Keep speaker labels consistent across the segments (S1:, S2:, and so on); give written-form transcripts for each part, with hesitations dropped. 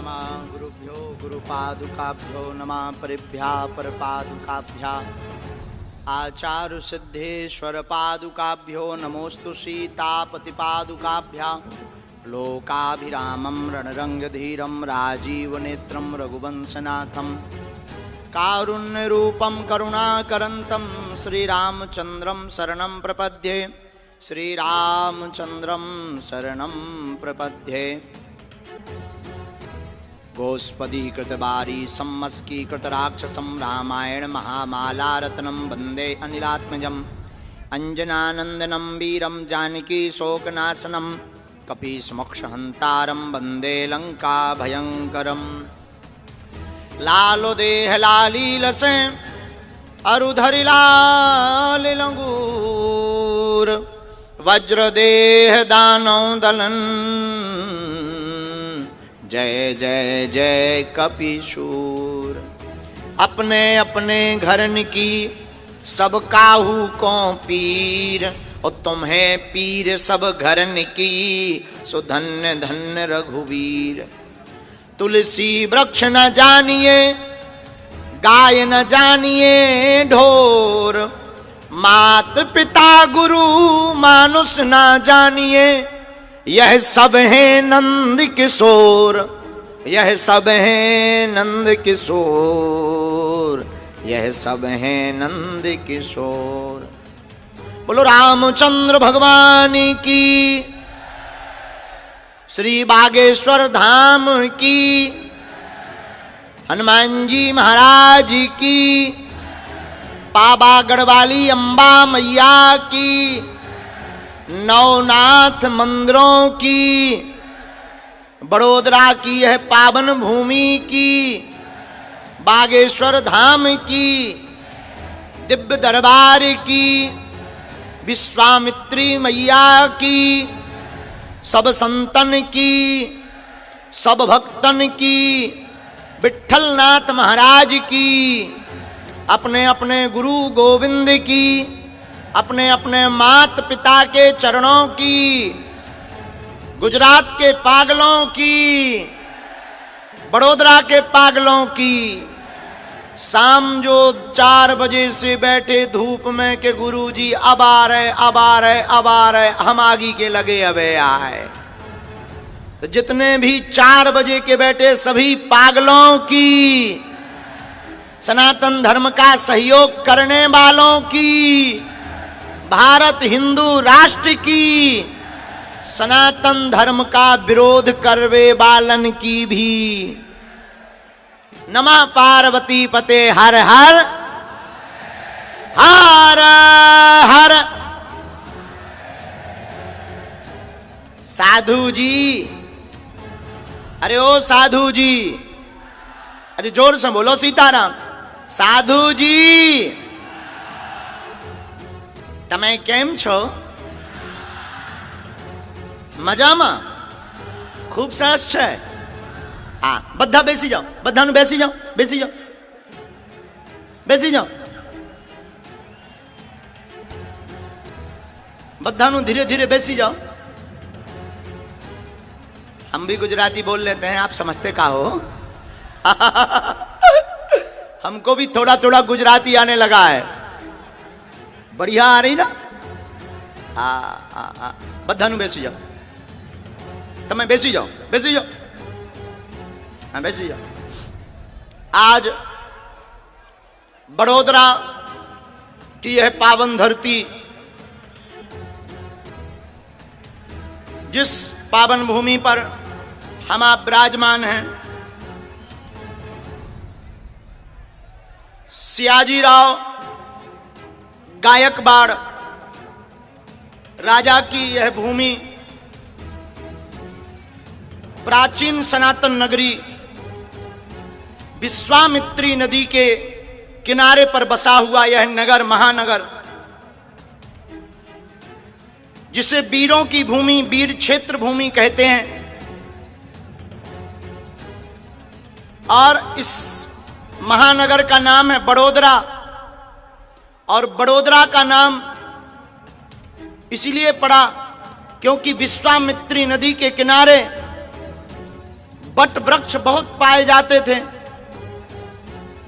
S1: नमः गुरुभ्यो गुरुपादुकाभ्यो नमः परिभ्यः परपादुकाभ्यः आचार्य सिद्धेश्वर पादुकाभ्यो नमोस्तु सीतापतिपादुकाभ्यः लोकाभिरामं रणरंगधीरं राजीवनेत्रं रघुवंशनाथं कारुण्यरूपं करुणाकरन्तं श्रीरामचन्द्रं शरणं प्रपद्ये श्रीरामचन्द्रं शरणं प्रपद्ये। गोस्पदीकृतबारी सम्मस्कीकृतराक्षसं रामायण महामालारत्नं वन्दे अनिलात्मजम् अंजनानन्दनं वीरं जानकी शोकनाशनं कपीशमोक्षहन्तारं वन्दे लङ्काभयङ्करम्। लालो देह लालीलसे अरुधरि लाल लंगूर वज्रदेह दानव दलन जय जय जय कपीशूर। अपने अपने घरन की सब काहू को पीर और तुम्हें पीर सब घरन की सुधन्य धन्य रघुवीर। तुलसी वृक्ष न जानिए गाय न जानिए ढोर मात पिता गुरु मानुष न जानिए यह सब है नंद किशोर यह सब है नंद किशोर यह सब है नंद किशोर। बोलो रामचंद्र भगवान की श्री बागेश्वर धाम की हनुमान जी महाराज की पावागढ़ वाली अम्बा मैया की नवनाथ मंदिरों की बड़ोदरा की यह पावन भूमि की बागेश्वर धाम की दिव्य दरबार की विश्वामित्री मैया की सब संतन की सब भक्तन की विठलनाथ महाराज की अपने अपने गुरु गोविंद की अपने अपने मात पिता के चरणों की गुजरात के पागलों की बड़ोदरा के पागलों की शाम जो 4 बजे से बैठे धूप में के गुरुजी अब आ रहे अब आ रहे अब आ रहे हम आगे के लगे अबे आए। तो जितने भी 4 बजे के बैठे सभी पागलों की सनातन धर्म का सहयोग करने वालों की भारत हिंदू राष्ट्र की सनातन धर्म का विरोध करवे बालन की भी नमः पार्वती पते हर हर हर हर। साधु जी अरे ओ साधु जी अरे जोर से बोलो सीताराम। साधु जी તમે કેમ છો? મજામાં? ખૂબ સરસ છે। હા બધા બેસી જાઓ બધાનું બેસી જાઓ બેસી જાઓ બેસી જાઓ બધાનું धीरे धीरे બેસી जाओ। हम भी गुजराती बोल लेते हैं आप समझते का हो। हमको भी थोड़ा थोड़ा गुजराती आने लगा है। बढ़िया आ रही ना। हाँ बधानु बेसी जाओ तमें बेसी जाओ बेसी जाओ हाँ बेसी जाओ। आज बड़ोदरा की यह पावन धरती जिस पावन भूमि पर हम आप विराजमान हैं सियाजीराव गायकवाड़ राजा की यह भूमि प्राचीन सनातन नगरी विश्वामित्री नदी के किनारे पर बसा हुआ यह नगर महानगर जिसे वीरों की भूमि वीर क्षेत्र भूमि कहते हैं। और इस महानगर का नाम है बड़ोदरा और बड़ोदरा का नाम इसलिए पड़ा क्योंकि विश्वामित्री नदी के किनारे वट वृक्ष बहुत पाए जाते थे,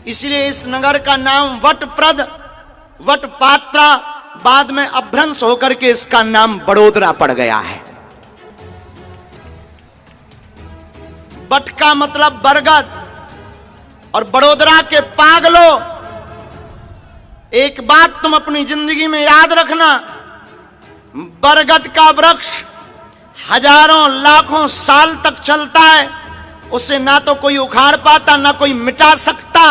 S1: इसलिए इस नगर का नाम वटप्रद, वटपात्रा बाद में अभ्रंश होकर के इसका नाम बड़ोदरा पड़ गया है। वट का मतलब बरगद, और बड़ोदरा के पागलों, एक बात तुम अपनी जिंदगी में याद रखना, बरगद का वृक्ष हजारों लाखों साल तक चलता है, उसे ना तो कोई उखाड़ पाता, ना कोई मिटा सकता,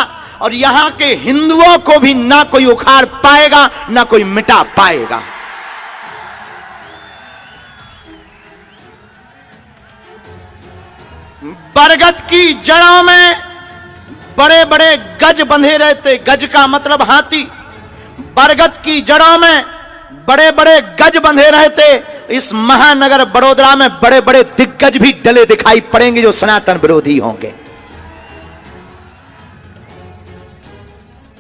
S1: और यहां के हिंदुओं को भी ना कोई उखाड़ पाएगा, ना कोई मिटा पाएगा। बरगद की जड़ों में बड़े बड़े गज बंधे रहते, गज का मतलब हाथी। बरगद की जड़ों में बड़े बड़े गज बंधे रहते। इस महानगर बड़ोदरा में बड़े बड़े दिग्गज भी डले दिखाई पड़ेंगे जो सनातन विरोधी होंगे।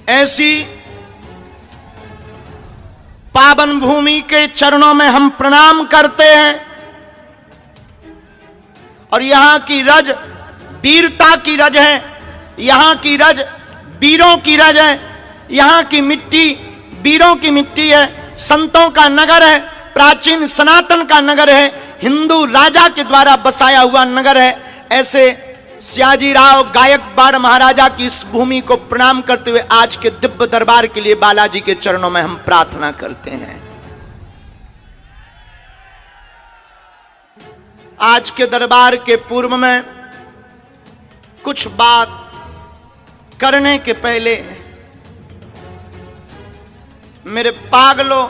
S1: ऐसी पावन भूमि के चरणों में हम प्रणाम करते हैं, और यहां की रज वीरता की रज है, यहां की रज वीरों की रज है, यहां की मिट्टी वीरों की मिट्टी है, संतों का नगर है, प्राचीन सनातन का नगर है, हिंदू राजा के द्वारा बसाया हुआ नगर है। ऐसे सयाजीराव गायकवाड़ महाराजा की इस भूमि को प्रणाम करते हुए आज के दिव्य दरबार के लिए बालाजी के चरणों में हम प्रार्थना करते हैं। आज के दरबार के पूर्व में कुछ बात करने के पहले मेरे पागलों,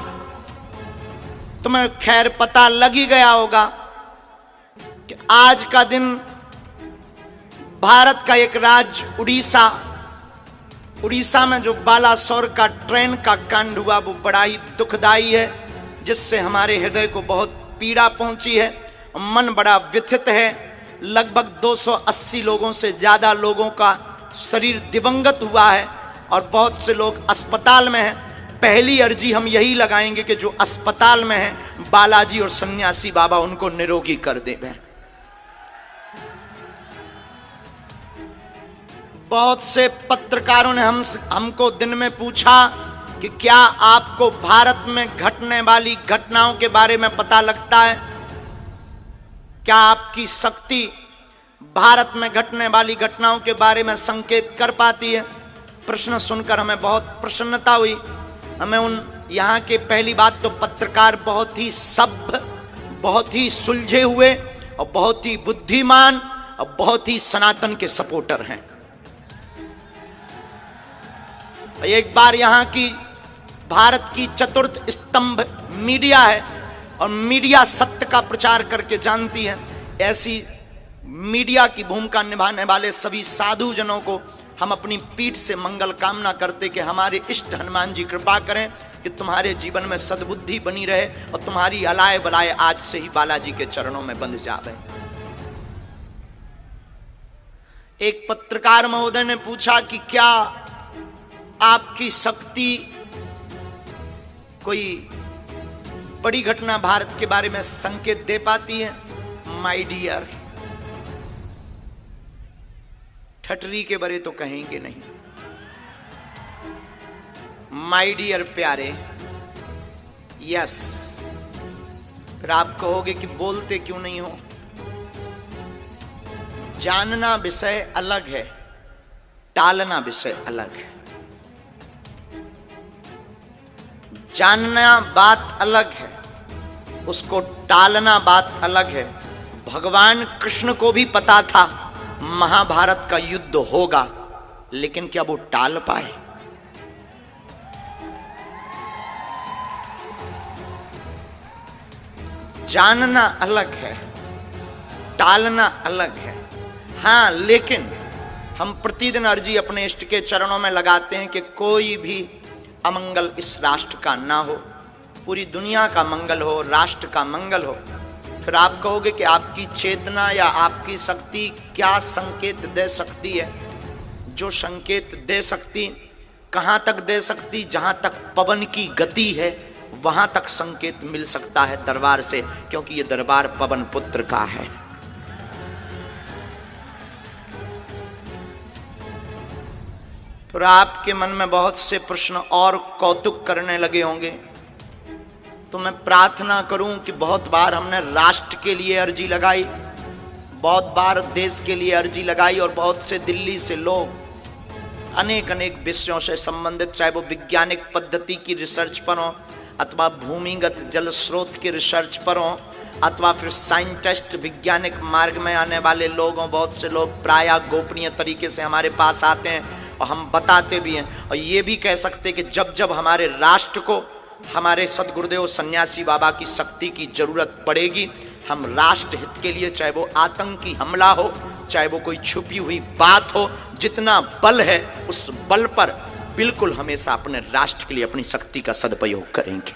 S1: तुम्हें खैर पता लग ही गया होगा कि आज का दिन भारत का एक राज्य उड़ीसा में जो बालासोर का ट्रेन का कांड हुआ वो बड़ा ही दुखदाई है, जिससे हमारे हृदय को बहुत पीड़ा पहुंची है, मन बड़ा व्यथित है। लगभग 280 लोगों से ज्यादा लोगों का शरीर दिवंगत हुआ है और बहुत से लोग अस्पताल में हैं। पहली अर्जी हम यही लगाएंगे कि जो अस्पताल में हैं बालाजी और सन्यासी बाबा उनको निरोगी कर दें। बहुत से पत्रकारों ने हमको दिन में पूछा कि क्या आपको भारत में घटने वाली घटनाओं के बारे में पता लगता है, क्या आपकी शक्ति भारत में घटने वाली घटनाओं के बारे में संकेत कर पाती है। प्रश्न सुनकर हमें बहुत प्रसन्नता हुई। हमें यहाँ के पहली बात तो पत्रकार बहुत ही सभ्य, बहुत ही सुलझे हुए और बहुत ही बुद्धिमान और बहुत ही सनातन के सपोर्टर हैं। एक बार यहाँ की भारत की चतुर्थ स्तंभ मीडिया है और मीडिया सत्य का प्रचार करके जानती है। ऐसी मीडिया की भूमिका निभाने वाले सभी साधु जनों को हम अपनी पीठ से मंगल कामना करते कि हमारे इष्ट हनुमान जी कृपा करें कि तुम्हारे जीवन में सद्बुद्धि बनी रहे और तुम्हारी अलाय बलाय आज से ही बालाजी के चरणों में बंध जावे। एक पत्रकार महोदय ने पूछा कि क्या आपकी शक्ति कोई बड़ी घटना भारत के बारे में संकेत दे पाती है। माय डियर, ठटरी के बरे तो कहेंगे नहीं, माय डियर प्यारे, यस। फिर आप कहोगे कि बोलते क्यों नहीं हो। जानना विषय अलग है, टालना विषय अलग है। जानना बात अलग है, उसको टालना बात अलग है। भगवान कृष्ण को भी पता था महाभारत का युद्ध होगा, लेकिन क्या वो टाल पाए? जानना अलग है, टालना अलग है। हां, लेकिन हम प्रतिदिन अर्जी अपने इष्ट के चरणों में लगाते हैं कि कोई भी अमंगल इस राष्ट्र का ना हो, पूरी दुनिया का मंगल हो, राष्ट्र का मंगल हो। फिर आप कहोगे कि आपकी चेतना या आपकी शक्ति क्या संकेत दे सकती है। जो संकेत दे सकती, कहां तक दे सकती? जहां तक पवन की गति है वहां तक संकेत मिल सकता है दरबार से, क्योंकि यह दरबार पवन पुत्र का है। और आपके मन में बहुत से प्रश्न और कौतुक करने लगे होंगे। तो मैं प्रार्थना करूं कि बहुत बार हमने राष्ट्र के लिए अर्जी लगाई, बहुत बार देश के लिए अर्जी लगाई, और बहुत से दिल्ली से लोग अनेक अनेक विषयों से संबंधित, चाहे वो वैज्ञानिक पद्धति की रिसर्च पर हो, अथवा भूमिगत जल स्रोत की रिसर्च पर हो, अथवा फिर साइंटिस्ट, वैज्ञानिक मार्ग में आने वाले लोग हों। बहुत से लोग प्रायः गोपनीय तरीके से हमारे पास आते हैं और हम बताते भी हैं, और ये भी कह सकते हैं कि जब जब हमारे राष्ट्र को हमारे सदगुरुदेव सन्यासी बाबा की शक्ति की जरूरत पड़ेगी, हम राष्ट्र हित के लिए, चाहे वो आतंकी हमला हो, चाहे वो कोई छुपी हुई बात हो, जितना बल है उस बल पर बिल्कुल हमेशा अपने राष्ट्र के लिए अपनी शक्ति का सदुपयोग करेंगे।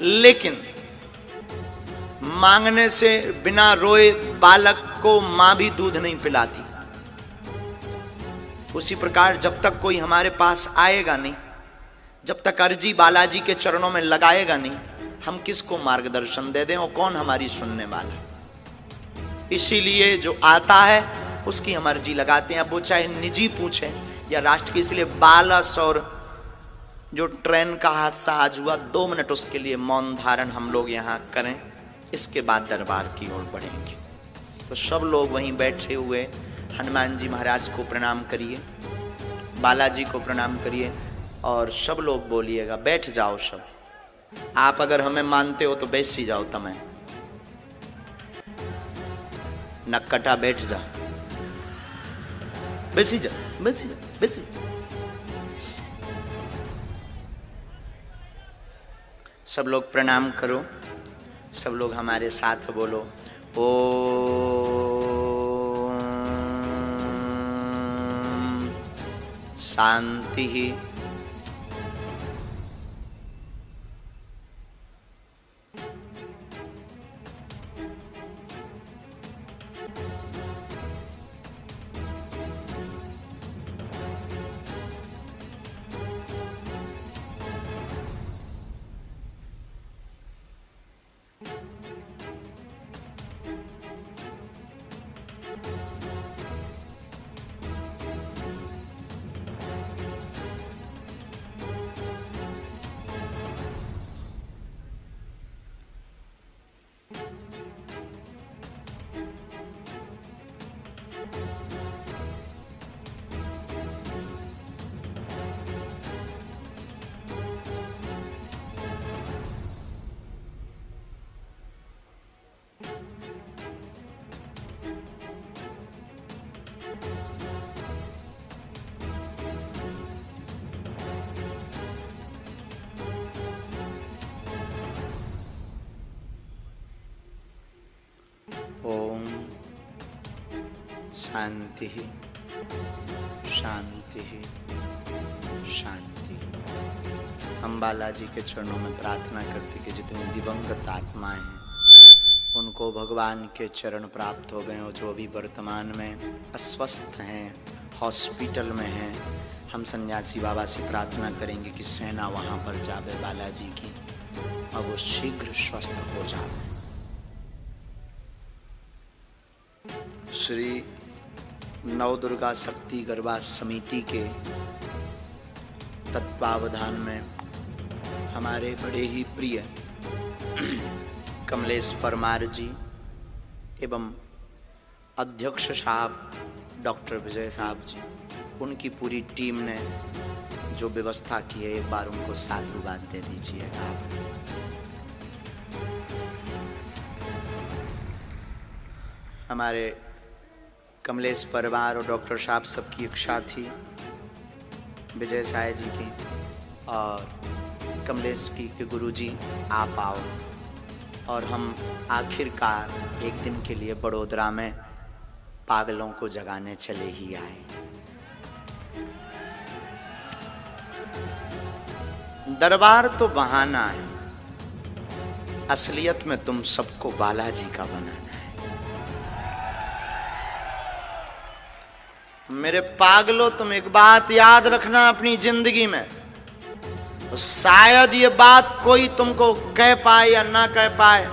S1: लेकिन मांगने से बिना रोए बालक को मां भी दूध नहीं पिलाती। उसी प्रकार जब तक कोई हमारे पास आएगा नहीं, जब तक अर्जी बालाजी के चरणों में लगाएगा नहीं, हम किसको मार्गदर्शन दे दें और कौन हमारी सुनने वाला। इसीलिए जो आता है उसकी हम अर्जी लगाते हैं, अब वो चाहे निजी पूछे या राष्ट्र की। इसलिए बालस और जो ट्रेन का हादसा आज हुआ, 2 मिनट उसके लिए मौन धारण हम लोग यहाँ करें, इसके बाद दरबार की ओर बढ़ेंगे। तो सब लोग वहीं बैठे हुए हनुमान जी महाराज को प्रणाम करिए, बालाजी को प्रणाम करिए, और सब लोग बोलिएगा बैठ जाओ सब। आप अगर हमें मानते हो तो बैठ जाओ, तमें नक्कटा बैठ जा, बैसी जा, बैसी जा, बैसी। सब लोग प्रणाम करो, सब लोग हमारे साथ बोलो ओम शांति ही। ओम शांति शांति शांति। हम बालाजी के चरणों में प्रार्थना करते कि जितनी दिवंगत आत्माएं हैं उनको भगवान के चरण प्राप्त हो गए हो। जो अभी वर्तमान में अस्वस्थ हैं, हॉस्पिटल में हैं, हम सन्यासी बाबा से प्रार्थना करेंगे कि सेना वहाँ पर जावे बालाजी की और वो शीघ्र स्वस्थ हो जाए। श्री नवदुर्गा शक्ति गरबा समिति के तत्वावधान में हमारे बड़े ही प्रिय कमलेश परमार जी एवं अध्यक्ष साहब डॉक्टर विजय साहब जी, उनकी पूरी टीम ने जो व्यवस्था की है, एक बार उनको साधुवाद दे दीजिएगा। हमारे कमलेश परिवार और डॉक्टर साहब सबकी इच्छा थी विजय साय जी की और कमलेश की कि गुरुजी आप आओ, और हम आखिरकार एक दिन के लिए बड़ोदरा में पागलों को जगाने चले ही आए। दरबार तो बहाना है, असलियत में तुम सबको बालाजी का बनाना है। मेरे पागलों, तुम एक बात याद रखना अपनी जिंदगी में, शायद ये बात कोई तुमको कह पाए या ना कह पाए।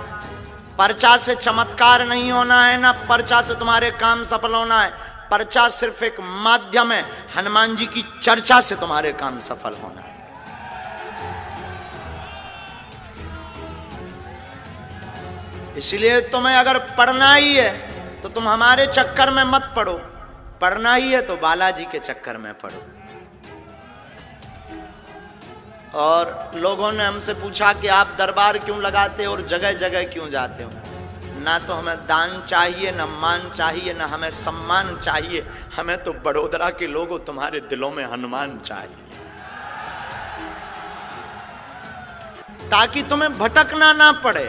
S1: पर्चा से चमत्कार नहीं होना है, ना पर्चा से तुम्हारे काम सफल होना है। पर्चा सिर्फ एक माध्यम है, हनुमान जी की चर्चा से तुम्हारे काम सफल होना है। इसलिए तुम्हें अगर पढ़ना ही है तो तुम हमारे चक्कर में मत पड़ो, पढ़ना ही है तो बालाजी के चक्कर में पढ़ो। और लोगों ने हमसे पूछा कि आप दरबार क्यों लगाते हो और जगह जगह क्यों जाते हो? ना तो हमें दान चाहिए, ना मान चाहिए, ना हमें सम्मान चाहिए, हमें तो बड़ोदरा के लोगों तुम्हारे दिलों में हनुमान चाहिए, ताकि तुम्हें भटकना ना पड़े,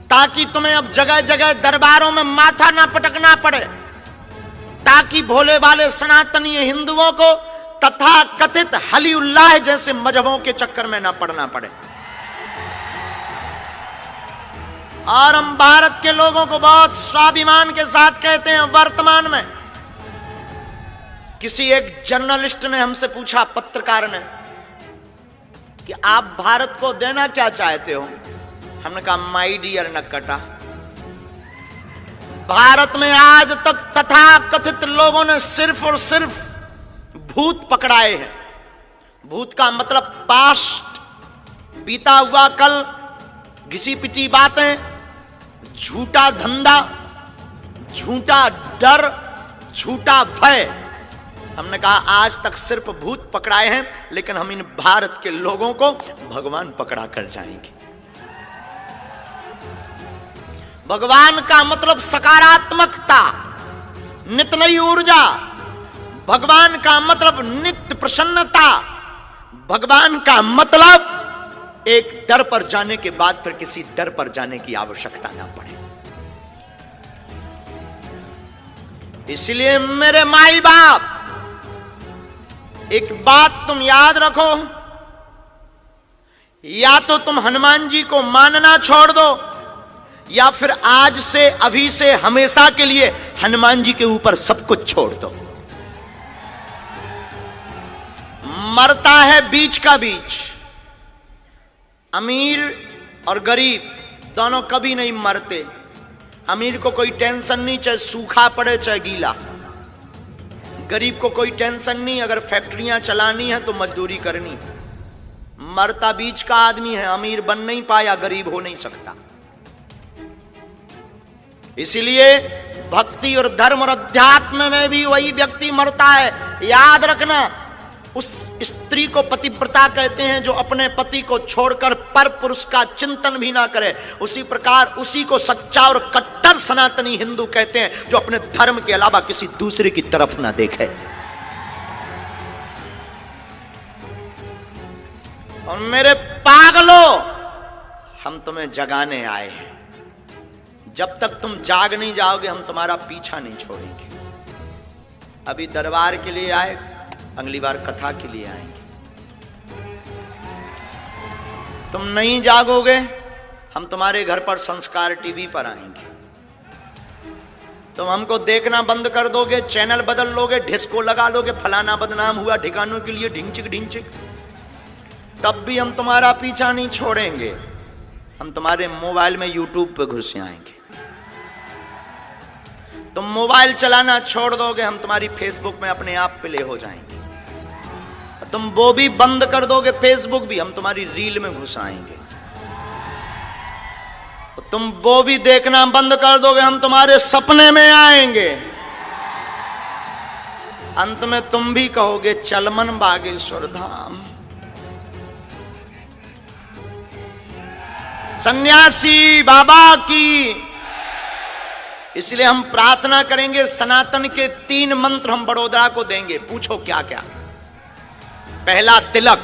S1: ताकि तुम्हें अब जगह जगह दरबारों में माथा ना पटकना पड़े, ताकि भोले भाले सनातनी हिंदुओं को तथा कथित हली उल्लाह जैसे मजहबों के चक्कर में ना पड़ना पड़े। और हम भारत के लोगों को बहुत स्वाभिमान के साथ कहते हैं, वर्तमान में किसी एक जर्नलिस्ट ने हमसे पूछा, पत्रकार ने, कि आप भारत को देना क्या चाहते हो? हमने कहा, माय डियर नक्कटा, भारत में आज तक तथा कथित लोगों ने सिर्फ और सिर्फ भूत पकड़ाए हैं। भूत का मतलब पास्ट, बीता हुआ कल, घिसी पिटी बातें, झूठा धंधा, झूठा डर, झूठा भय। हमने कहा आज तक सिर्फ भूत पकड़ाए हैं, लेकिन हम इन भारत के लोगों को भगवान पकड़ा कर जाएंगे। भगवान का मतलब सकारात्मकता, नित्य नई ऊर्जा। भगवान का मतलब नित्य प्रसन्नता। भगवान का मतलब एक दर पर जाने के बाद फिर किसी दर पर जाने की आवश्यकता ना पड़े। इसलिए मेरे माई बाप, एक बात तुम याद रखो, या तो तुम हनुमान जी को मानना छोड़ दो, या फिर आज से, अभी से, हमेशा के लिए हनुमान जी के ऊपर सब कुछ छोड़ दो। मरता है बीच का बीच। अमीर और गरीब दोनों कभी नहीं मरते। अमीर को कोई टेंशन नहीं, चाहे सूखा पड़े चाहे गीला। गरीब को कोई टेंशन नहीं, अगर फैक्ट्रियां चलानी है तो मजदूरी करनी। मरता बीच का आदमी है, अमीर बन नहीं पाया, गरीब हो नहीं सकता। इसीलिए भक्ति और धर्म और अध्यात्म में भी वही व्यक्ति मरता है। याद रखना, उस स्त्री को पतिव्रता कहते हैं जो अपने पति को छोड़कर पर पुरुष का चिंतन भी ना करे। उसी प्रकार उसी को सच्चा और कट्टर सनातनी हिंदू कहते हैं जो अपने धर्म के अलावा किसी दूसरे की तरफ ना देखे। और मेरे पागलों, हम तुम्हें जगाने आए हैं। जब तक तुम जाग नहीं जाओगे हम तुम्हारा पीछा नहीं छोड़ेंगे। अभी दरबार के लिए आए, अगली बार कथा के लिए आएंगे। तुम नहीं जागोगे, हम तुम्हारे घर पर संस्कार टीवी पर आएंगे। तुम हमको देखना बंद कर दोगे, चैनल बदल लोगे, डिस्को लगा लोगे, फलाना बदनाम हुआ ठिकानों के लिए, ढिंचिक ढिंचिक, तब भी हम तुम्हारा पीछा नहीं छोड़ेंगे। हम तुम्हारे मोबाइल में यूट्यूब पे घुस आएंगे। तुम मोबाइल चलाना छोड़ दोगे, हम तुम्हारी फेसबुक में अपने आप प्ले हो जाएंगे। तुम वो भी बंद कर दोगे, फेसबुक भी, हम तुम्हारी रील में घुस आएंगे। तुम वो भी देखना बंद कर दोगे, हम तुम्हारे सपने में आएंगे। अंत में तुम भी कहोगे चलमन बागेश्वर धाम। सन्यासी बाबा की। इसलिए हम प्रार्थना करेंगे, सनातन के 3 मंत्र हम बड़ोदरा को देंगे। पूछो क्या क्या? पहला तिलक,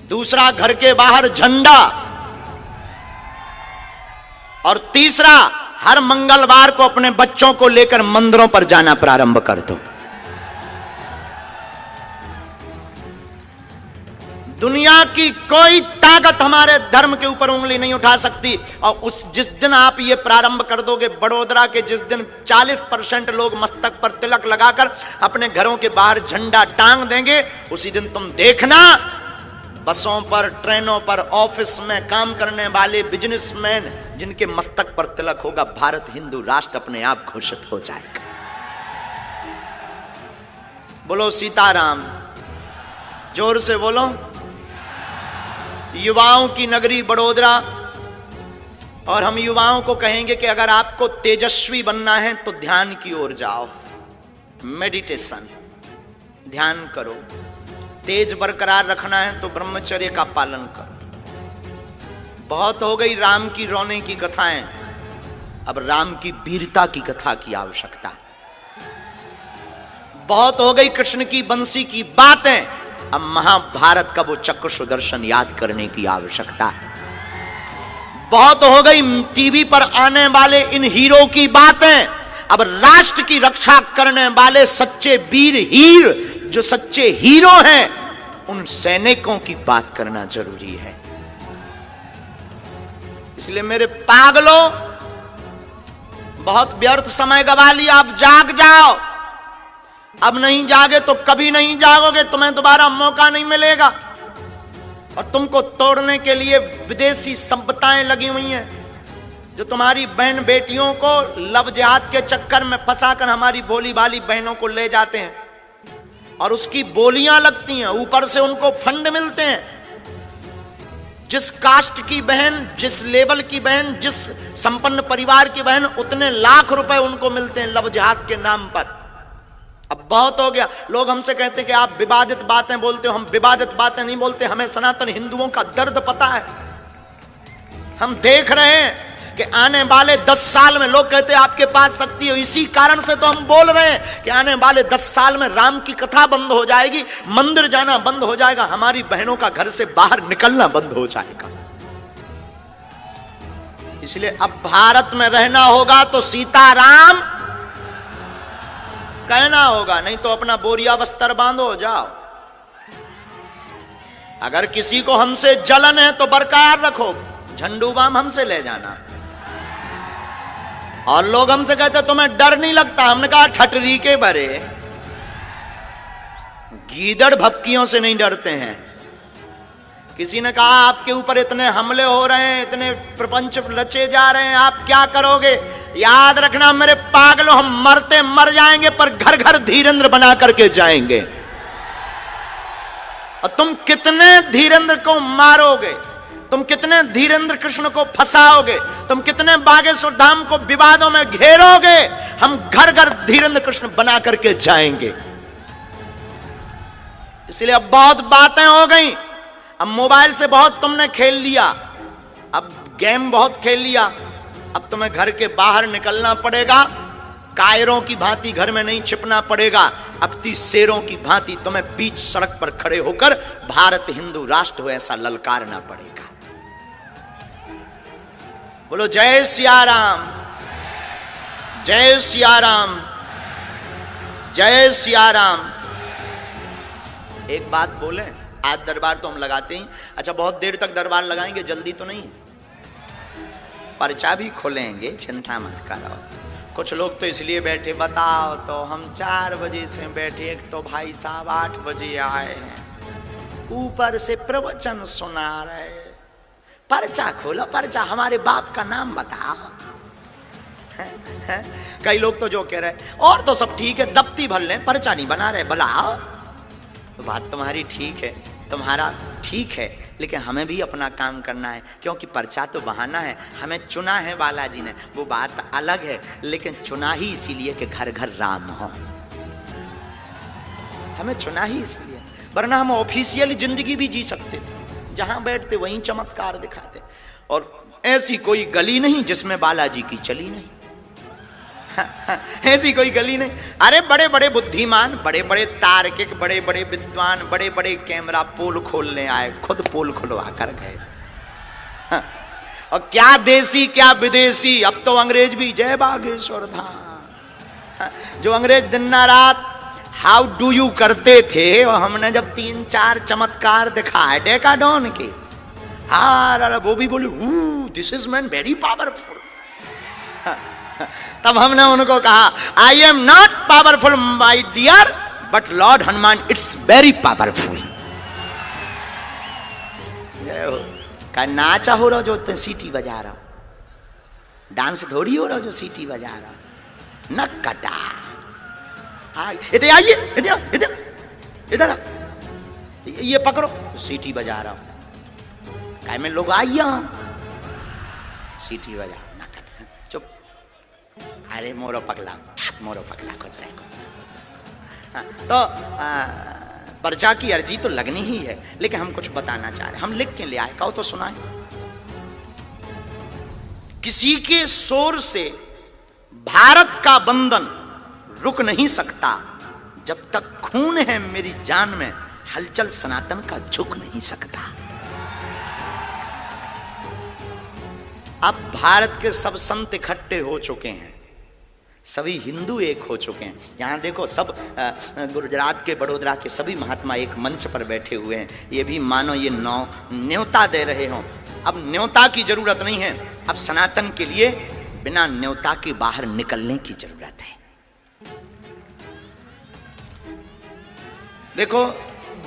S1: दूसरा घर के बाहर झंडा, और तीसरा हर मंगलवार को अपने बच्चों को लेकर मंदिरों पर जाना प्रारंभ कर दो। दुनिया की कोई ताकत हमारे धर्म के ऊपर उंगली नहीं उठा सकती। और जिस दिन आप ये प्रारंभ कर दोगे, बड़ोदरा के जिस दिन 40% लोग मस्तक पर तिलक लगाकर अपने घरों के बाहर झंडा टांग देंगे, उसी दिन तुम देखना बसों पर, ट्रेनों पर, ऑफिस में काम करने वाले बिजनेसमैन जिनके मस्तक पर तिलक होगा, भारत हिंदू राष्ट्र अपने आप घोषित हो जाएगा। बोलो सीताराम, जोर से बोलो। युवाओं की नगरी बड़ोदरा, और हम युवाओं को कहेंगे कि अगर आपको तेजस्वी बनना है तो ध्यान की ओर जाओ, मेडिटेशन, ध्यान करो। तेज बरकरार रखना है तो ब्रह्मचर्य का पालन करो। बहुत हो गई राम की रोने की कथाएं, अब राम की वीरता की कथा की आवश्यकता है। बहुत हो गई कृष्ण की बंसी की बातें, अब महाभारत का वो चक्र सुदर्शन याद करने की आवश्यकता है। बहुत हो गई टीवी पर आने वाले इन हीरो की बातें, अब राष्ट्र की रक्षा करने वाले सच्चे वीर हीर, जो सच्चे हीरो हैं, उन सैनिकों की बात करना जरूरी है। इसलिए मेरे पागलों, बहुत व्यर्थ समय गवा लिया, अब जाग जाओ। अब नहीं जागे तो कभी नहीं जागोगे, तुम्हें दोबारा मौका नहीं मिलेगा। और तुमको तोड़ने के लिए विदेशी संपदाएं लगी हुई हैं, जो तुम्हारी बहन बेटियों को लव जिहाद के चक्कर में फंसाकर हमारी भोली भाली बहनों को ले जाते हैं, और उसकी बोलियां लगती हैं, ऊपर से उनको फंड मिलते हैं। जिस कास्ट की बहन, जिस लेवल की बहन, जिस संपन्न परिवार की बहन, उतने लाख रुपए उनको मिलते हैं लव जिहाद के नाम पर। अब बहुत हो गया। लोग हमसे कहते हैं कि आप विवादित बातें बोलते हो। हम विवादित बातें नहीं बोलते, हमें सनातन हिंदुओं का दर्द पता है। हम देख रहे हैं कि आने वाले 10 साल में, लोग कहते हैं आपके पास शक्ति है, इसी कारण से तो हम बोल रहे हैं कि आने वाले 10 साल में राम की कथा बंद हो जाएगी, मंदिर जाना बंद हो जाएगा, हमारी बहनों का घर से बाहर निकलना बंद हो जाएगा। इसलिए अब भारत में रहना होगा तो सीताराम कहना होगा, नहीं तो अपना बोरिया बस्तर बांधो जाओ। अगर किसी को हमसे जलन है तो बरकरार रखो, झंडू बाम हमसे ले जाना। और लोग हमसे कहते तुम्हें डर नहीं लगता, हमने कहा ठटरी के बरे, गीदड़ भपकियों से नहीं डरते हैं। किसी ने कहा आपके ऊपर इतने हमले हो रहे हैं, इतने प्रपंच रचे जा रहे हैं, आप क्या करोगे? याद रखना मेरे पागलों, हम मरते मर जाएंगे पर घर घर धीरेंद्र बना करके जाएंगे। और तुम कितने धीरेंद्र को मारोगे, तुम कितने धीरेंद्र कृष्ण को फंसाओगे, तुम कितने बागेश्वर धाम को विवादों में घेरोगे, हम घर घर धीरेंद्र कृष्ण बना करके जाएंगे। इसलिए अब बहुत बातें हो गई। अब मोबाइल से बहुत तुमने खेल लिया, अब गेम बहुत खेल लिया, अब तुम्हें घर के बाहर निकलना पड़ेगा। कायरों की भांति घर में नहीं छिपना पड़ेगा, अब 30 शेरों की भांति तुम्हें बीच सड़क पर खड़े होकर भारत हिंदू राष्ट्र हो ऐसा ललकारना पड़ेगा। बोलो जय सिया राम, जय सिया राम, जय सिया राम। एक बात बोले, आज दरबार तो हम लगाते ही, अच्छा बहुत देर तक दरबार लगाएंगे, जल्दी तो नहीं, पर्चा भी खोलेंगे, चिंता मत करो। कुछ लोग तो इसलिए बैठे, बताओ तो हम 4 बजे से बैठे, एक तो भाई साहब 8 बजे आए हैं, ऊपर से प्रवचन सुना रहे, पर्चा खोलो, पर्चा, हमारे बाप का नाम बताओ। कई लोग तो जो कह रहे और तो सब ठीक है, दफ्ती भर लें, पर्चा नहीं बना रहे, बुलाओ। तो बात तुम्हारी ठीक है, तुम्हारा ठीक है, लेकिन हमें भी अपना काम करना है, क्योंकि पर्चा तो बहाना है, हमें चुना है बालाजी ने, वो बात अलग है, लेकिन चुना ही इसीलिए कि घर घर राम हो। हमें चुना ही इसलिए, वरना हम ऑफिशियल जिंदगी भी जी सकते थे, जहां बैठते वहीं चमत्कार दिखाते। और ऐसी कोई गली नहीं जिसमें बालाजी की चली नहीं, ऐसी कोई गली नहीं। अरे बड़े बड़े बुद्धिमान, बड़े बड़े तार्किक, बड़े बड़े विद्वान, बड़े बड़े कैमरा पोल खोलने आए, खुद पोल खुलवा कर गए। और क्या देसी क्या विदेशी, अब तो अंग्रेज भी जय बागेश्वर धाम। जो अंग्रेज दिन रात हाउ डू यू करते थे, और हमने जब 3-4 चमत्कार दिखाए डेकाडॉन के, हाँ वो भी बोले this is man very powerful. तब हमने उनको कहा I am not powerful my dear, but lord Hanuman it's very powerful. कहा नाचा हो रहा जो तुम सीटी बजा रहा, डांस थोड़ी हो रहा जो सीटी बजा रहा, न कटा। इधर आइए, इधर इधर इधर, ये पकड़ो, सीटी बजा रहा हूं। कहा मैं लोग आइए, सीटी बजा, न कटा, चुप। अरे मोरो पकला, मोरो पकला, खुश रहे, खुश रहे, खुश रहे। हाँ, तो पर्चा की अर्जी तो लगनी ही है, लेकिन हम कुछ बताना चाह रहे हैं। हम लिख के ले आए, कहो तो सुनाए। किसी के शोर से भारत का बंधन रुक नहीं सकता, जब तक खून है मेरी जान में हलचल सनातन का झुक नहीं सकता। अब भारत के सब संत इकट्ठे हो चुके हैं, सभी हिंदू एक हो चुके हैं। यहां देखो, सब गुजरात के, बड़ोदरा के सभी महात्मा एक मंच पर बैठे हुए हैं। ये भी मानो ये न्योता दे रहे हो। अब न्योता की जरूरत नहीं है, अब सनातन के लिए बिना न्योता के बाहर निकलने की जरूरत है। देखो,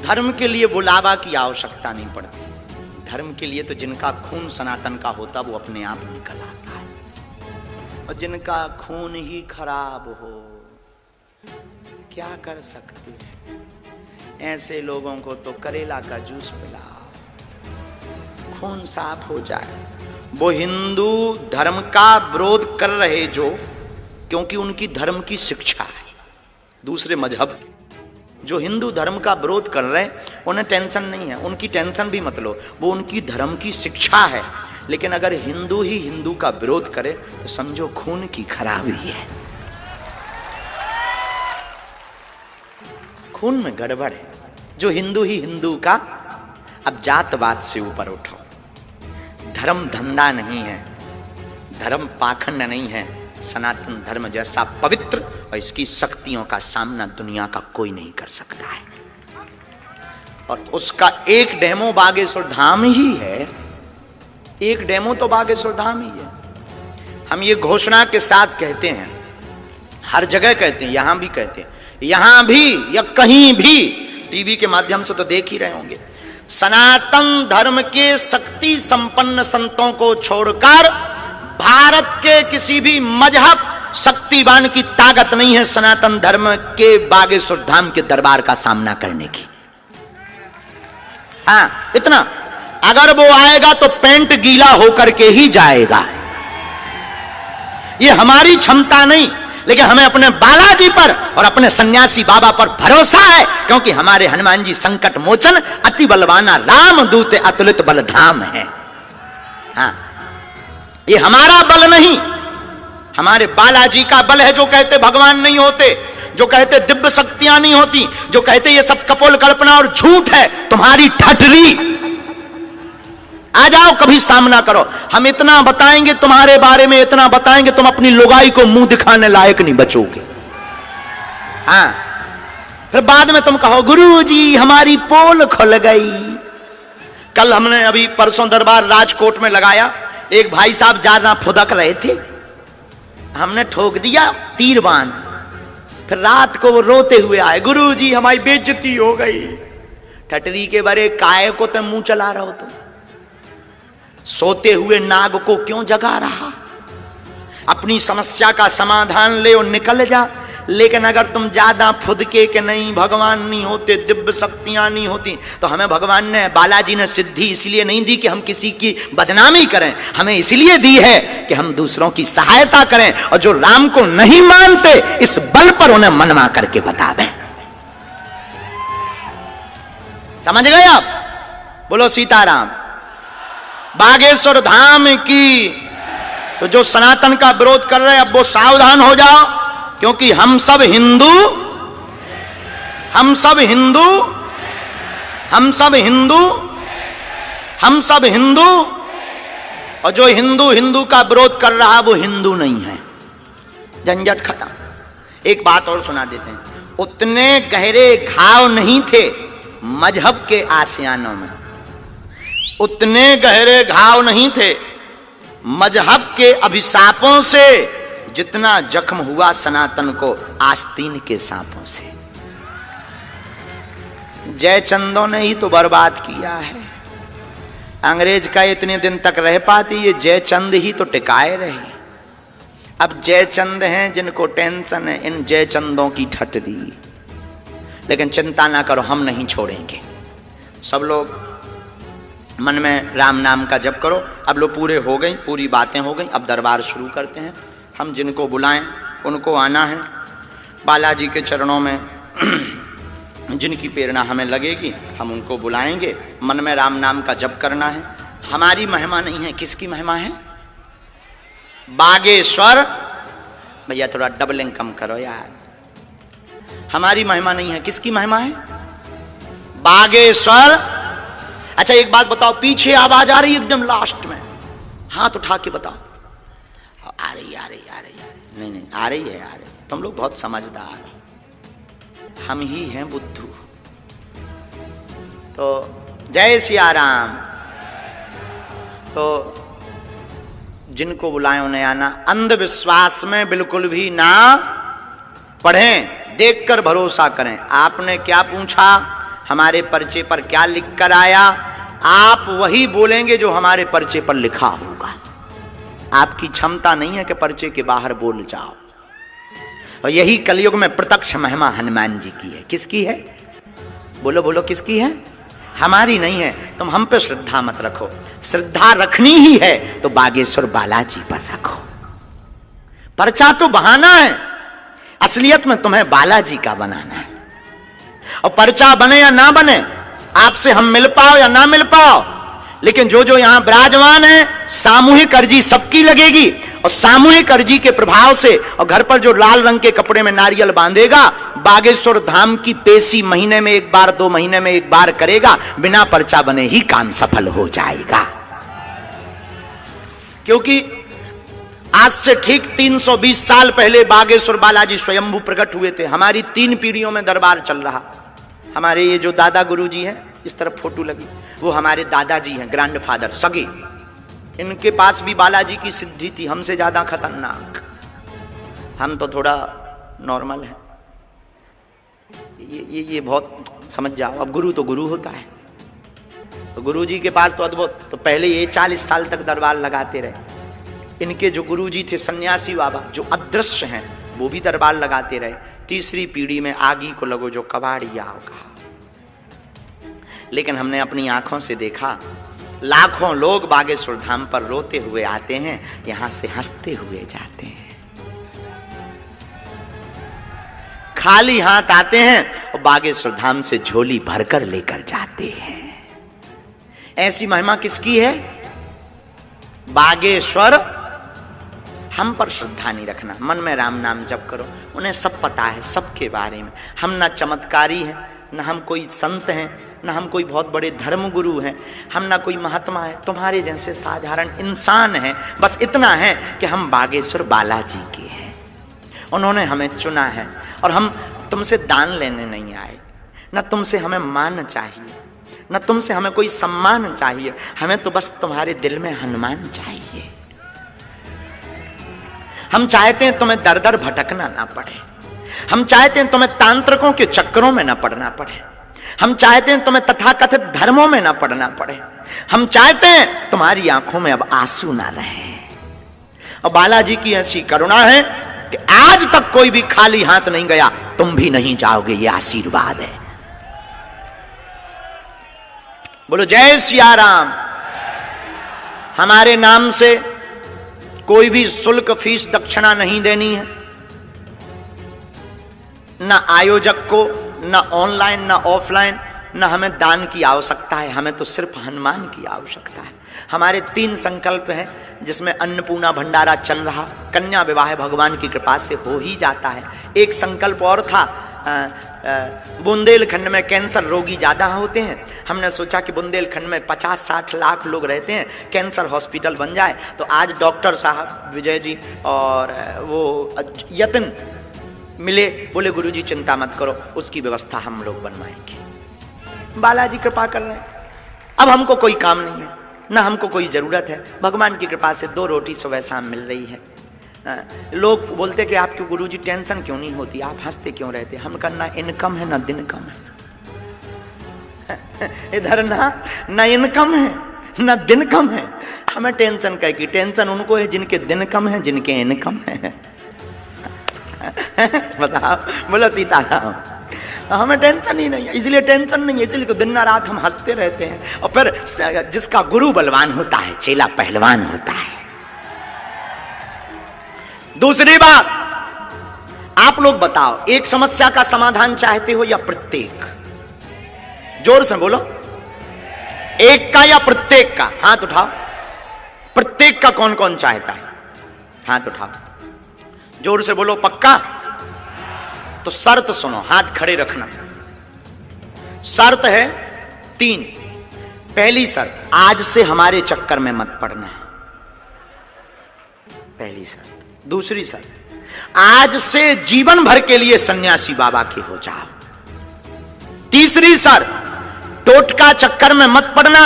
S1: धर्म के लिए बुलावा की आवश्यकता नहीं पड़ती। धर्म के लिए तो जिनका खून सनातन का होता वो अपने आप निकल आता है, और जिनका खून ही खराब हो क्या कर सकते हैं। ऐसे लोगों को तो करेला का जूस पिलाओ, खून साफ हो जाए। वो हिंदू धर्म का विरोध कर रहे जो, क्योंकि उनकी धर्म की शिक्षा है। दूसरे मजहब जो हिंदू धर्म का विरोध कर रहे हैं उन्हें टेंशन नहीं है, उनकी टेंशन भी मत लो, वो उनकी धर्म की शिक्षा है। लेकिन अगर हिंदू ही हिंदू का विरोध करे तो समझो खून की खराबी है, खून में गड़बड़ है। जो हिंदू ही हिंदू का, अब जातवाद से ऊपर उठो। धर्म धंधा नहीं है, धर्म पाखंड नहीं है। सनातन धर्म जैसा पवित्र और इसकी शक्तियों का सामना दुनिया का कोई नहीं कर सकता है। और उसका एक डेमो बागेश्वर धाम ही है, एक डेमो तो बागेश्वर धाम ही है। हम ये घोषणा के साथ कहते हैं, हर जगह कहते हैं, यहां भी कहते हैं, यहां भी या कहीं भी, टीवी के माध्यम से तो देख ही रहे होंगे, सनातन धर्म के शक्ति संपन्न संतों को छोड़कर भारत के किसी भी मजहब शक्तिवान की ताकत नहीं है सनातन धर्म के बागेश्वर धाम के दरबार का सामना करने की। हाँ, इतना, अगर वो आएगा तो पैंट गीला होकर के ही जाएगा। ये हमारी क्षमता नहीं, लेकिन हमें अपने बालाजी पर और अपने सन्यासी बाबा पर भरोसा है, क्योंकि हमारे हनुमान जी संकट मोचन अति बलवाना राम दूत अतुलित बल धाम है। हाँ, ये हमारा बल नहीं, हमारे बालाजी का बल है। जो कहते भगवान नहीं होते, जो कहते दिव्य शक्तियां नहीं होती, जो कहते ये सब कपोल कल्पना और झूठ है, तुम्हारी ठटरी। आ जाओ, कभी सामना करो। हम इतना बताएंगे तुम्हारे बारे में, इतना बताएंगे तुम अपनी लुगाई को मुंह दिखाने लायक नहीं बचोगे। हाँ, फिर बाद में तुम कहो गुरुजी हमारी पोल खुल गई। कल हमने अभी परसों दरबार राजकोट में लगाया, एक भाई साहब ज्यादा फुदक रहे थे, हमने ठोक दिया तीर बांध। फिर रात को वो रोते हुए आए, गुरुजी हमारी बेइज्जती हो गई। ठटरी के बरे काय को तुम मुंह चला रहे हो, तुम सोते हुए नाग को क्यों जगा रहा? अपनी समस्या का समाधान ले और निकल जा। लेकिन अगर तुम ज्यादा फुदके के नहीं, भगवान नहीं होते, दिव्य शक्तियां नहीं होती, तो हमें भगवान ने, बालाजी ने सिद्धि इसलिए नहीं दी कि हम किसी की बदनामी करें, हमें इसलिए दी है कि हम दूसरों की सहायता करें, और जो राम को नहीं मानते इस बल पर उन्हें मनवा करके बता दें। समझ गए आप? बोलो सीताराम। बागेश्वर धाम की। तो जो सनातन का विरोध कर रहे हैं, अब वो सावधान हो जाओ, क्योंकि हम सब हिंदू, हम सब हिंदू, हम सब हिंदू, हम सब हिंदू। और जो हिंदू हिंदू का विरोध कर रहा वो हिंदू नहीं है। झंझट खत्म। एक बात और सुना देते हैं, उतने गहरे घाव नहीं थे मजहब के आसियानों में, उतने गहरे घाव नहीं थे मजहब के अभिशापों से जितना जख्म हुआ सनातन को आस्तीन के सांपों से। जयचंदों ने ही तो बर्बाद किया है। अंग्रेज का इतने दिन तक रह पाती, ये जयचंद ही तो टिकाए रही। अब जयचंद हैं जिनको टेंशन है, इन जयचंदों की ठट दी। लेकिन चिंता ना करो, हम नहीं छोड़ेंगे। सब लोग मन में राम नाम का जप करो। अब लोग पूरे हो गई, पूरी बातें हो गई, अब दरबार शुरू करते हैं। हम जिनको बुलाएं उनको आना है। बालाजी के चरणों में जिनकी प्रेरणा हमें लगेगी हम उनको बुलाएंगे। मन में राम नाम का जप करना है। हमारी महिमा नहीं है, किसकी महिमा है? बागेश्वर। भैया थोड़ा डबलिंग कम करो यार। हमारी महिमा नहीं है, किसकी महिमा है? बागेश्वर। अच्छा एक बात बताओ, पीछे आवाज आ रही है एकदम लास्ट में, हाथ उठा के बताओ। आ रही आ रही आ रही आ रही। नहीं नहीं आ रही है, आ रही। तुम लोग बहुत समझदार हो, हम ही हैं बुद्धू। तो जय सिया राम। तो जिनको बुलाएं उन्हें आना। अंधविश्वास में बिल्कुल भी ना पढ़ें, देखकर भरोसा करें। आपने क्या पूछा, हमारे पर्चे पर क्या लिख कर आया, आप वही बोलेंगे जो हमारे पर्चे पर लिखा होगा। आपकी क्षमता नहीं है कि पर्चे के बाहर बोल जाओ। और यही कलयुग में प्रत्यक्ष महिमा हनुमान जी की है। किसकी है? बोलो बोलो, किसकी है? हमारी नहीं है। तुम हम पे श्रद्धा मत रखो। श्रद्धा रखनी ही है तो बागेश्वर बालाजी पर रखो। पर्चा तो बहाना है, असलियत में तुम्हें बालाजी का बनाना है। और पर्चा बने या ना बने, आपसे हम मिल पाओ या ना मिल पाओ, लेकिन जो जो यहां विराजमान है, सामूहिक अर्जी सबकी लगेगी। और सामूहिक अर्जी के प्रभाव से, और घर पर जो लाल रंग के कपड़े में नारियल बांधेगा, बागेश्वर धाम की पेशी महीने में एक बार, 2 महीने में एक बार करेगा, बिना पर्चा बने ही काम सफल हो जाएगा। क्योंकि आज से ठीक 320 साल पहले बागेश्वर बालाजी स्वयंभू प्रकट हुए थे। हमारी 3 पीढ़ियों में दरबार चल रहा। हमारे ये जो दादा गुरुजी हैं, इस तरफ फोटो लगी, वो हमारे दादाजी हैं, ग्रैंडफादर सगे। इनके पास भी बालाजी की सिद्धि थी, हमसे ज्यादा खतरनाक। हम तो थोड़ा नॉर्मल है। ये बहुत समझ जाओ। अब गुरु तो गुरु होता है। तो गुरु जी के पास तो अद्भुत। तो पहले ये 40 साल तक दरबार लगाते रहे। इनके जो गुरु जी थे सन्यासी बाबा, जो अदृश्य हैं, वो भी दरबार लगाते रहे। तीसरी पीढ़ी में आगी को लगो जो कबाड़िया होगा। लेकिन हमने अपनी आंखों से देखा, लाखों लोग बागेश्वर धाम पर रोते हुए आते हैं, यहां से हंसते हुए जाते हैं। खाली हाथ आते हैं और बागेश्वर धाम से झोली भरकर लेकर जाते हैं। ऐसी महिमा किसकी है? बागेश्वर। हम पर श्रद्धा नहीं रखना, मन में राम नाम जप करो। उन्हें सब पता है, सबके बारे में। हम ना चमत्कारी हैं, ना हम कोई संत हैं, ना हम कोई बहुत बड़े धर्म गुरु हैं, हम ना कोई महात्मा है। तुम्हारे जैसे साधारण इंसान हैं। बस इतना है कि हम बागेश्वर बालाजी के हैं। उन्होंने हमें चुना है। और हम तुमसे दान लेने नहीं आए, ना तुमसे हमें मान चाहिए, ना तुमसे हमें कोई सम्मान चाहिए। हमें तो बस तुम्हारे दिल में हनुमान चाहिए। हम चाहते हैं तुम्हें दर दर भटकना ना पड़े। हम चाहते हैं तुम्हें तांत्रिकों के चक्करों में ना पड़ना पड़े। हम चाहते हैं तुम्हें तथाकथित धर्मों में ना पड़ना पड़े। हम चाहते हैं तुम्हारी आंखों में अब आंसू ना रहे। और बालाजी की ऐसी करुणा है कि आज तक कोई भी खाली हाथ नहीं गया। तुम भी नहीं जाओगे, ये आशीर्वाद है। बोलो जय सिया राम। हमारे नाम से कोई भी शुल्क, फीस, दक्षिणा नहीं देनी है। ना आयोजक को, ना ऑनलाइन, ना ऑफलाइन, ना हमें दान की आवश्यकता है। हमें तो सिर्फ हनुमान की आवश्यकता है। हमारे 3 संकल्प हैं, जिसमें अन्नपूर्णा भंडारा चल रहा, कन्या विवाह भगवान की कृपा से हो ही जाता है। एक संकल्प और था, बुंदेलखंड में कैंसर रोगी ज़्यादा होते हैं। हमने सोचा कि बुंदेलखंड में 50-60 लाख लोग रहते हैं, कैंसर हॉस्पिटल बन जाए। तो आज डॉक्टर साहब विजय जी और वो यत्न मिले, बोले गुरुजी चिंता मत करो, उसकी व्यवस्था हम लोग बनवाएंगे। बालाजी कृपा कर रहे हैं। अब हमको कोई काम नहीं है, ना हमको कोई ज़रूरत है। भगवान की कृपा से 2 रोटी सुबह शाम मिल रही है। लोग बोलते कि आपके गुरुजी टेंशन क्यों नहीं होती, आप हंसते क्यों रहते। हम करना इनकम है ना दिन कम है। इधर ना इनकम है ना दिन कम है। हमें टेंशन क्या की? टेंशन उनको है जिनके दिन कम है, जिनके इनकम है। बताओ, बोलो सीताराम। हमें टेंशन ही नहीं है, इसलिए टेंशन नहीं है, इसलिए तो दिन रात हम हंसते रहते हैं। और फिर जिसका गुरु बलवान होता है, चेला पहलवान होता है। दूसरी बात, आप लोग बताओ, एक समस्या का समाधान चाहते हो या प्रत्येक? जोर से बोलो, एक का या प्रत्येक का? हाथ उठाओ। प्रत्येक का कौन कौन चाहता है? हाथ उठाओ, जोर से बोलो। पक्का? तो शर्त सुनो, हाथ खड़े रखना। शर्त है 3। पहली शर्त, आज से हमारे चक्कर में मत पड़ना, पहली शर्त। दूसरी शर्त, आज से जीवन भर के लिए सन्यासी बाबा के हो जाओ। तीसरी शर्त, टोटका चक्कर में मत पड़ना,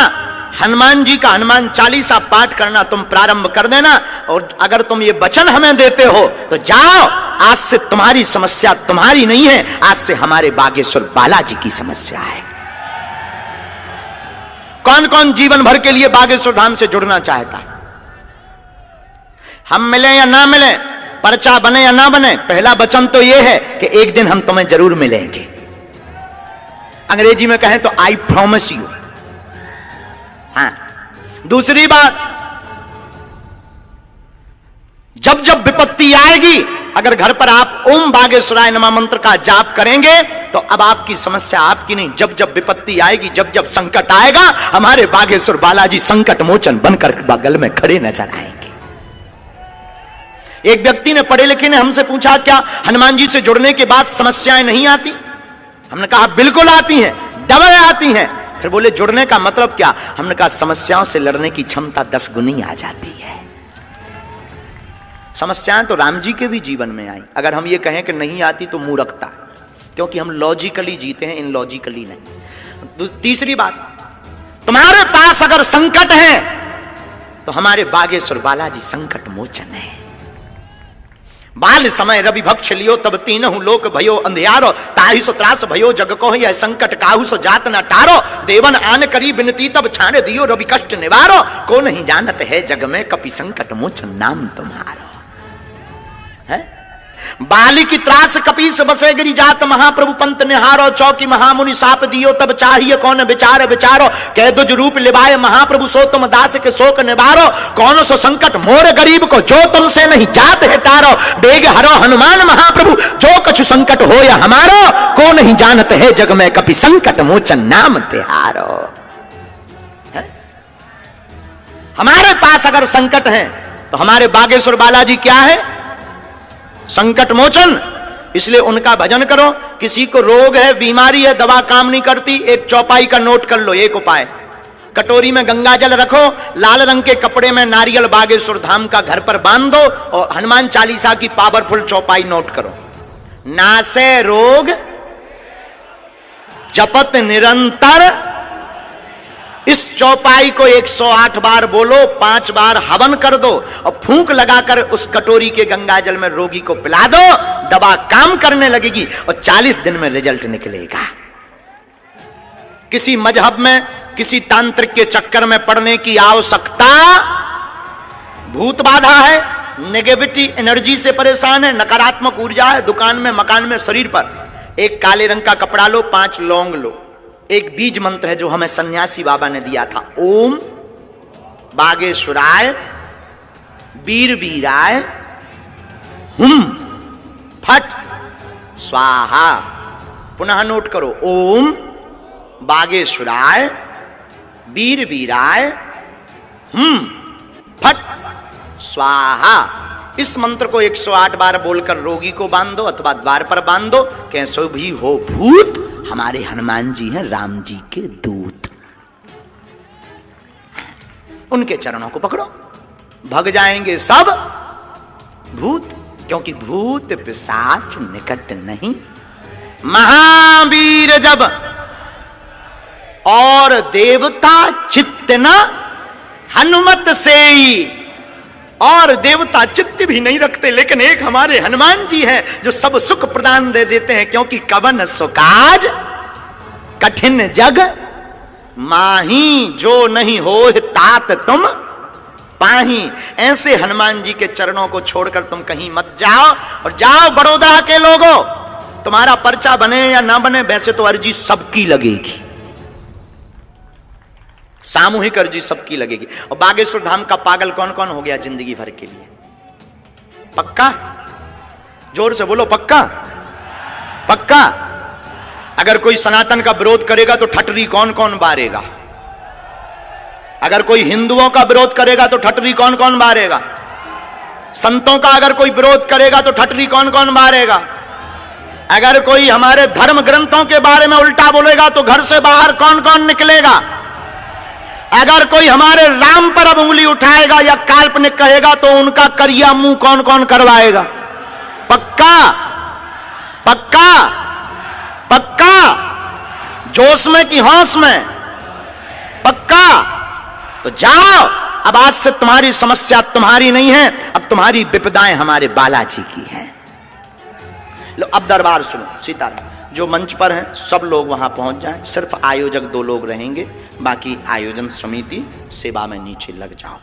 S1: हनुमान जी का हनुमान चालीसा पाठ करना तुम प्रारंभ कर देना। और अगर तुम ये वचन हमें देते हो तो जाओ, आज से तुम्हारी समस्या तुम्हारी नहीं है, आज से हमारे बागेश्वर बालाजी की समस्या है। कौन कौन जीवन भर के लिए बागेश्वर धाम से जुड़ना चाहता है? हम मिले या ना मिले, पर्चा बने या ना बने, पहला वचन तो यह है कि एक दिन हम तुम्हें जरूर मिलेंगे। अंग्रेजी में कहें तो आई प्रॉमिस यू। हाँ, दूसरी बात, जब जब विपत्ति आएगी, अगर घर पर आप ओम बागेश्वराय नमः मंत्र का जाप करेंगे तो अब आपकी समस्या आपकी नहीं। जब जब विपत्ति आएगी, जब जब संकट आएगा, हमारे बागेश्वर बालाजी संकट मोचन बनकर बगल में खड़े नजर आएंगे। एक व्यक्ति ने, पढ़े लिखे ने, हमसे पूछा, क्या हनुमान जी से जुड़ने के बाद समस्याएं नहीं आती? हमने कहा बिल्कुल आती हैं, डबल आती हैं। फिर बोले जुड़ने का मतलब क्या? हमने कहा समस्याओं से लड़ने की क्षमता 10 गुनी आ जाती है। समस्याएं तो राम जी के भी जीवन में आई। अगर हम ये कहें कि नहीं आती तो मूर्खता है, क्योंकि हम लॉजिकली जीते हैं, इन लॉजिकली नहीं। तीसरी बात, तुम्हारे पास अगर संकट है तो हमारे बागेश्वर बालाजी संकट मोचन है। बाल समय रवि भक्ष लियो तब तीनहु लोक भयो अंधियारो, ताहि सो त्रास भयो जग को यह संकट काहू सो जात न टारो, देवन आन करी बिनती तब छाड़ दियो रवि कष्ट निवारो, को नहीं जानत है जग में कपि संकट मोचन नाम तुम्हारो। है बाली की त्रास कपीस बसे गिरी जात महाप्रभु पंत निहारो, चौकी महामुनि साप दियो तब चाहिए कौन विचार विचारो, कह दुज रूप लिवाए महाप्रभु सो तुम दास के शोक निवारो, कौन सो संकट मोर गरीब को जो तुमसे नहीं जात है टारो, बेग हरो हनुमान महाप्रभु जो कछु संकट हो या हमारो, को नहीं जानत है जग में कपि संकट मोचन नाम तिहारो। हमारे पास अगर संकट है तो हमारे बागेश्वर बालाजी क्या है? संकट मोचन। इसलिए उनका भजन करो। किसी को रोग है, बीमारी है, दवा काम नहीं करती, एक चौपाई का नोट कर लो। एक उपाय, कटोरी में गंगा जल रखो, लाल रंग के कपड़े में नारियल बागेश्वर धाम का घर पर बांध दो और हनुमान चालीसा की पावरफुल चौपाई नोट करो। नासे रोग जपत निरंतर, इस चौपाई को 108 बार बोलो, 5 बार हवन कर दो और फूंक लगाकर उस कटोरी के गंगा जल में रोगी को पिला दो, दवा काम करने लगेगी और 40 दिन में रिजल्ट निकलेगा। किसी मजहब में, किसी तांत्रिक के चक्कर में पड़ने की आवश्यकता, भूत बाधा है, नेगेटिविटी एनर्जी से परेशान है, नकारात्मक ऊर्जा है, दुकान में, मकान में, शरीर पर, एक काले रंग का कपड़ा लो, 5 लौंग लो, एक बीज मंत्र है जो हमें सन्यासी बाबा ने दिया था, ओम बागेश्वराय वीर वीराय हुम फट स्वाहा। पुनः नोट करो, ओम बागेश्वराय वीर वीराय हुम फट स्वाहा। इस मंत्र को 108 बार बोलकर रोगी को बांध दो अथवा द्वार पर बांध दो। कैसो भी हो भूत, हमारे हनुमान जी हैं राम जी के दूत, उनके चरणों को पकड़ो, भग जाएंगे सब भूत, क्योंकि भूत पिशाच निकट नहीं। महावीर जब और देवता चित्त न हनुमत से, और देवता चित्त भी नहीं रखते, लेकिन एक हमारे हनुमान जी हैं जो सब सुख प्रदान दे देते हैं, क्योंकि कवन सुकाज कठिन जग माही जो नहीं हो हाथ तुम पाही। ऐसे हनुमान जी के चरणों को छोड़कर तुम कहीं मत जाओ। और जाओ बड़ौदा के लोगों, तुम्हारा पर्चा बने या ना बने, वैसे तो अर्जी सबकी लगेगी, सामूहिक अर्जी सबकी लगेगी। और बागेश्वर धाम का पागल कौन कौन हो गया जिंदगी भर के लिए? पक्का? जोर से बोलो, पक्का? पक्का? अगर कोई सनातन का विरोध करेगा तो ठटरी कौन कौन बारेगा? अगर कोई हिंदुओं का विरोध करेगा तो ठटरी कौन कौन बारेगा? संतों का अगर कोई विरोध करेगा तो ठटरी कौन कौन बारेगा? अगर कोई हमारे धर्म ग्रंथों के बारे में उल्टा बोलेगा तो घर से बाहर कौन कौन निकलेगा? अगर कोई हमारे राम पर अब उंगली उठाएगा या काल्पनिक कहेगा तो उनका करिया मुंह कौन कौन करवाएगा? पक्का? पक्का? पक्का? जोश में कि होश में? पक्का? तो जाओ, अब आज से तुम्हारी समस्या तुम्हारी नहीं है, अब तुम्हारी विपदाएं हमारे बालाजी की हैं। लो अब दरबार सुनो। सीताराम। जो मंच पर हैं सब लोग वहां पहुंच जाएं, सिर्फ आयोजक 2 लोग रहेंगे, बाकी आयोजन समिति सेवा में नीचे लग जाओ।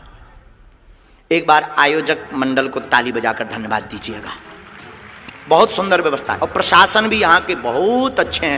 S1: एक बार आयोजक मंडल को ताली बजाकर धन्यवाद दीजिएगा। बहुत सुंदर व्यवस्था है और प्रशासन भी यहाँ के बहुत अच्छे हैं।